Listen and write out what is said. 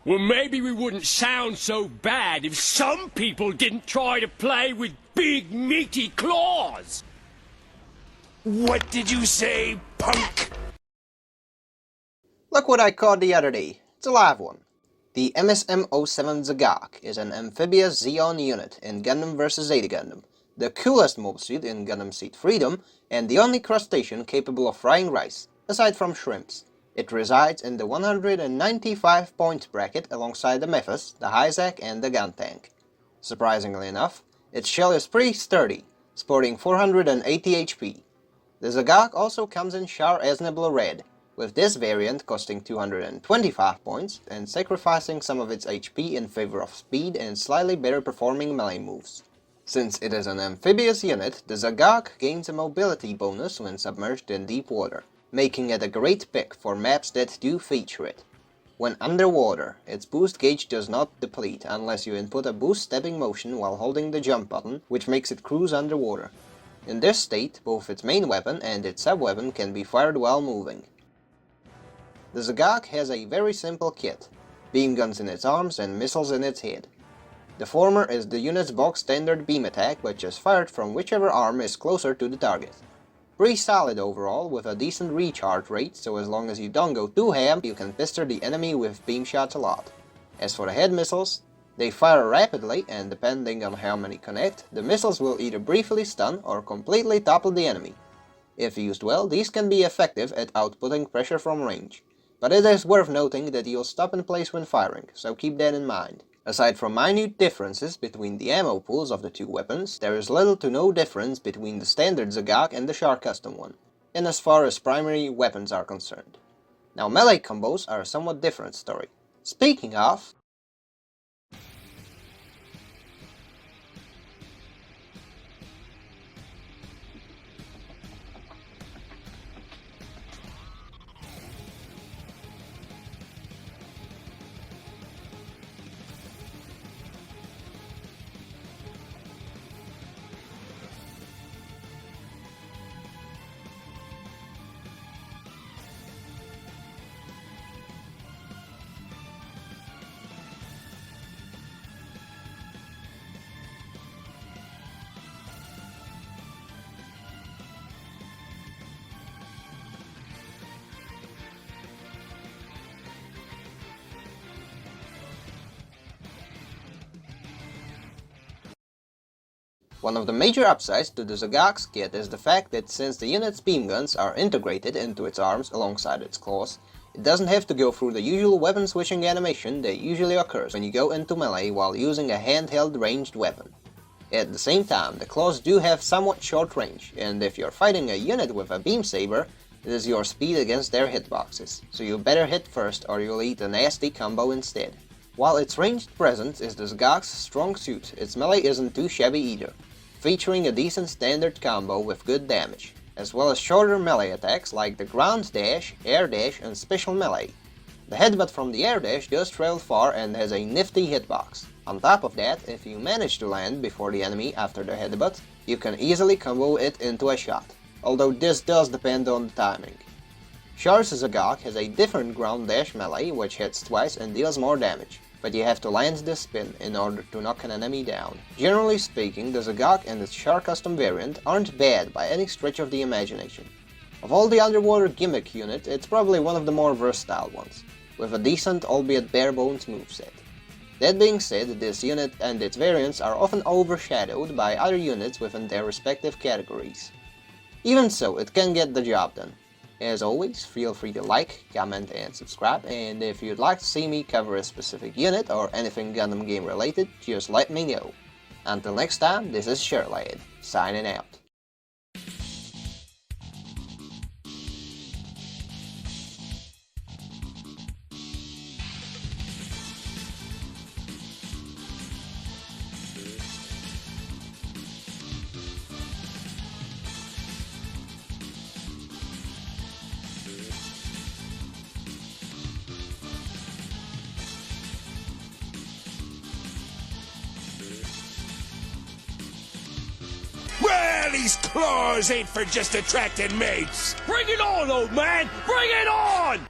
Well, maybe we wouldn't sound so bad if some people didn't try to play with big, meaty claws. What did you say, punk? Look what I caught the other day. It's a live one. The MSM-07 Z'gok is an amphibious Zeon unit in Gundam vs Zeta Gundam, the coolest mobile suit in Gundam Seed Freedom, and the only crustacean capable of frying rice, aside from shrimps. It resides in the 195 points bracket alongside the Mephis, the Hyzak, and the gun tank. Surprisingly enough, its shell is pretty sturdy, sporting 480 HP. The Z'gok also comes in Char Aznable Red, with this variant costing 225 points and sacrificing some of its HP in favor of speed and slightly better performing melee moves. Since it is an amphibious unit, the Z'gok gains a mobility bonus when submerged in deep water, making it a great pick for maps that do feature it. When underwater, its boost gauge does not deplete unless you input a boost stepping motion while holding the jump button, which makes it cruise underwater. In this state, both its main weapon and its sub-weapon can be fired while moving. The Z'gok has a very simple kit, beam guns in its arms and missiles in its head. The former is the unit's box standard beam attack, which is fired from whichever arm is closer to the target. Pretty solid overall, with a decent recharge rate, so as long as you don't go too ham, you can pester the enemy with beam shots a lot. As for the head missiles, they fire rapidly, and depending on how many connect, the missiles will either briefly stun or completely topple the enemy. If used well, these can be effective at outputting pressure from range. But it is worth noting that you'll stop in place when firing, so keep that in mind. Aside from minute differences between the ammo pools of the two weapons, there is little to no difference between the standard Z'gok and the Char custom one, and as far as primary weapons are concerned. Now melee combos are a somewhat different story. Speaking of... One of the major upsides to the Z'gok's kit is the fact that since the unit's beam guns are integrated into its arms alongside its claws, it doesn't have to go through the usual weapon switching animation that usually occurs when you go into melee while using a handheld ranged weapon. At the same time, the claws do have somewhat short range, and if you're fighting a unit with a beam saber, it is your speed against their hitboxes, so you better hit first or you'll eat a nasty combo instead. While its ranged presence is the Z'gok's strong suit, its melee isn't too shabby either, featuring a decent standard combo with good damage, as well as shorter melee attacks like the ground dash, air dash, and special melee. The headbutt from the air dash does travel far and has a nifty hitbox. On top of that, if you manage to land before the enemy after the headbutt, you can easily combo it into a shot, although this does depend on the timing. Char's Z'gok has a different ground dash melee which hits twice and deals more damage, but you have to land the spin in order to knock an enemy down. Generally speaking, the Z'gok and its Char custom variant aren't bad by any stretch of the imagination. Of all the underwater gimmick units, it's probably one of the more versatile ones, with a decent albeit bare-bones moveset. That being said, this unit and its variants are often overshadowed by other units within their respective categories. Even so, it can get the job done. As always, feel free to like, comment and subscribe, and if you'd like to see me cover a specific unit or anything Gundam game related, just let me know. Until next time, this is Sherlad, signing out. Well, these claws ain't for just attracting mates. Bring it on, old man! Bring it on!